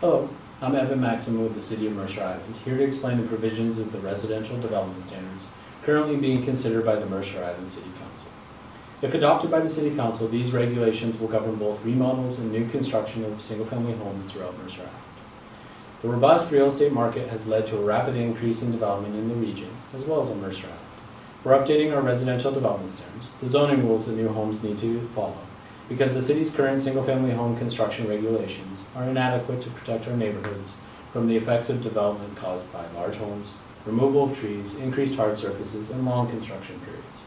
Hello, I'm Evan Maxim with the City of Mercer Island, here to explain the provisions of the residential development standards currently being considered by the Mercer Island City Council. If adopted by the City Council, these regulations will govern both remodels and new construction of single-family homes throughout Mercer Island. The robust real estate market has led to a rapid increase in development in the region, as well as on Mercer Island. We're updating our residential development standards, the zoning rules that new homes need to follow, because the city's current single-family home construction regulations are inadequate to protect our neighborhoods from the effects of development caused by large homes, removal of trees, increased hard surfaces, and long construction periods.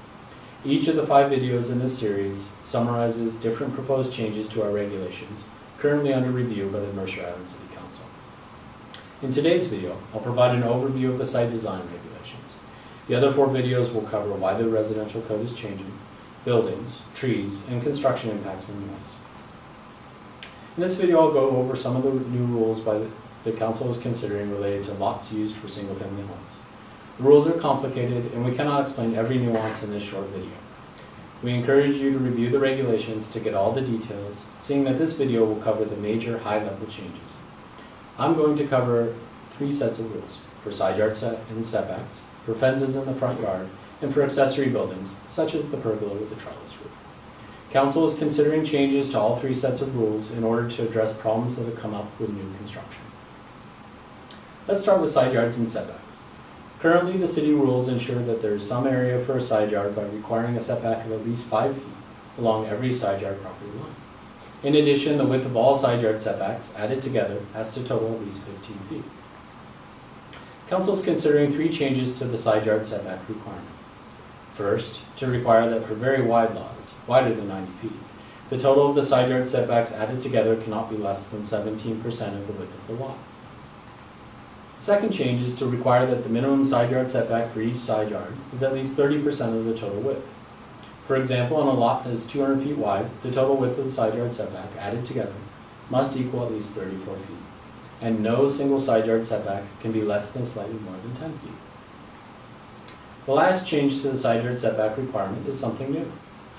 Each of the 5 videos in this series summarizes different proposed changes to our regulations currently under review by the Mercer Island City Council. In today's video, I'll provide an overview of the site design regulations. The other 4 videos will cover why the residential code is changing, buildings, trees, and construction impacts and noise. In this video, I'll go over some of the new rules the Council is considering related to lots used for single-family homes. The rules are complicated, and we cannot explain every nuance in this short video. We encourage you to review the regulations to get all the details, seeing that this video will cover the major high-level changes. I'm going to cover 3 sets of rules, for side yard and setbacks, for fences in the front yard, and for accessory buildings, such as the pergola with the trellis roof. Council is considering changes to all 3 sets of rules in order to address problems that have come up with new construction. Let's start with side yards and setbacks. Currently, the city rules ensure that there is some area for a side yard by requiring a setback of at least 5 feet along every side yard property line. In addition, the width of all side yard setbacks added together has to total at least 15 feet. Council is considering 3 changes to the side yard setback requirement. First, to require that for very wide lots, wider than 90 feet, the total of the side yard setbacks added together cannot be less than 17% of the width of the lot. The second change is to require that the minimum side yard setback for each side yard is at least 30% of the total width. For example, on a lot that is 200 feet wide, the total width of the side yard setback added together must equal at least 34 feet, and no single side yard setback can be less than slightly more than 10 feet. The last change to the side yard setback requirement is something new.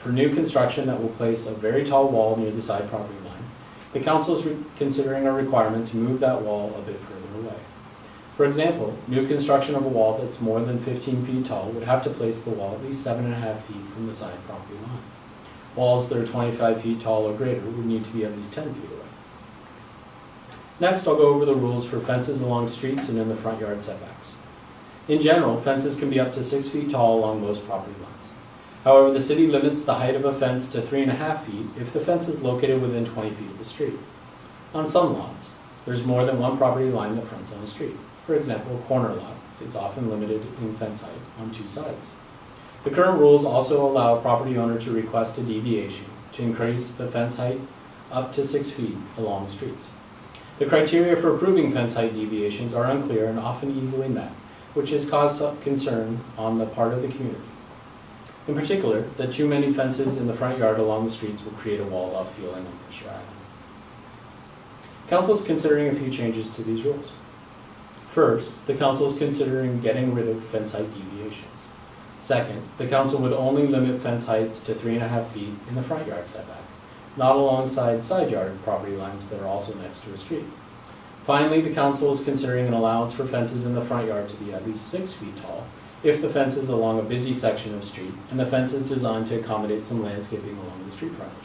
For new construction that will place a very tall wall near the side property line, the Council is considering a requirement to move that wall a bit further away. For example, new construction of a wall that's more than 15 feet tall would have to place the wall at least 7.5 feet from the side property line. Walls that are 25 feet tall or greater would need to be at least 10 feet away. Next, I'll go over the rules for fences along streets and in the front yard setbacks. In general, fences can be up to 6 feet tall along most property lines. However, the city limits the height of a fence to 3.5 feet if the fence is located within 20 feet of the street. On some lots, there's more than one property line that fronts on a street. For example, a corner lot is often limited in fence height on 2 sides. The current rules also allow a property owner to request a deviation to increase the fence height up to 6 feet along streets. The criteria for approving fence height deviations are unclear and often easily met, which has caused some concern on the part of the community. In particular, that too many fences in the front yard along the streets will create a walled-off feeling on Mercer Island. Council is considering a few changes to these rules. First, the Council is considering getting rid of fence height deviations. Second, the Council would only limit fence heights to 3.5 feet in the front yard setback, not alongside side yard property lines that are also next to a street. Finally, the Council is considering an allowance for fences in the front yard to be at least 6 feet tall if the fence is along a busy section of street and the fence is designed to accommodate some landscaping along the street frontage.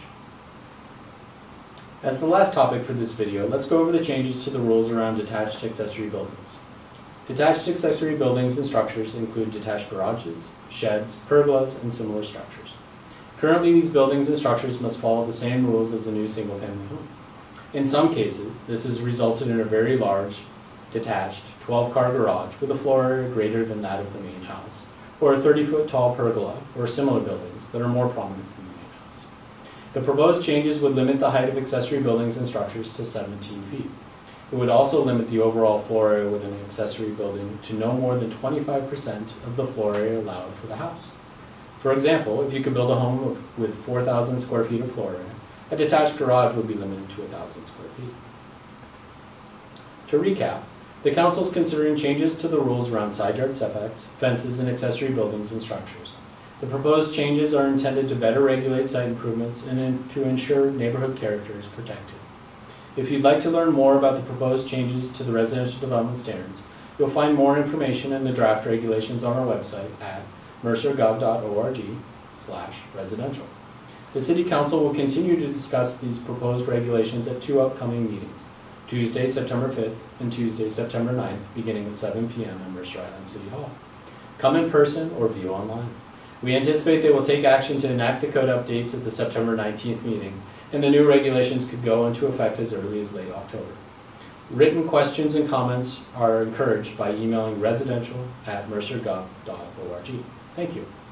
As the last topic for this video, let's go over the changes to the rules around detached accessory buildings. Detached accessory buildings and structures include detached garages, sheds, pergolas, and similar structures. Currently, these buildings and structures must follow the same rules as a new single-family home. In some cases, this has resulted in a very large, detached, 12-car garage with a floor area greater than that of the main house, or a 30-foot tall pergola, or similar buildings that are more prominent than the main house. The proposed changes would limit the height of accessory buildings and structures to 17 feet. It would also limit the overall floor area within an accessory building to no more than 25% of the floor area allowed for the house. For example, if you could build a home with 4,000 square feet of floor area, a detached garage would be limited to 1,000 square feet. To recap, the Council is considering changes to the rules around side yard setbacks, fences, and accessory buildings and structures. The proposed changes are intended to better regulate site improvements and to ensure neighborhood character is protected. If you'd like to learn more about the proposed changes to the residential development standards, you'll find more information in the draft regulations on our website at mercergov.org/residential. The City Council will continue to discuss these proposed regulations at 2 upcoming meetings, Tuesday, September 5th and Tuesday, September 9th, beginning at 7 p.m. in Mercer Island City Hall. Come in person or view online. We anticipate they will take action to enact the code updates at the September 19th meeting, and the new regulations could go into effect as early as late October. Written questions and comments are encouraged by emailing residential@mercergov.org. Thank you.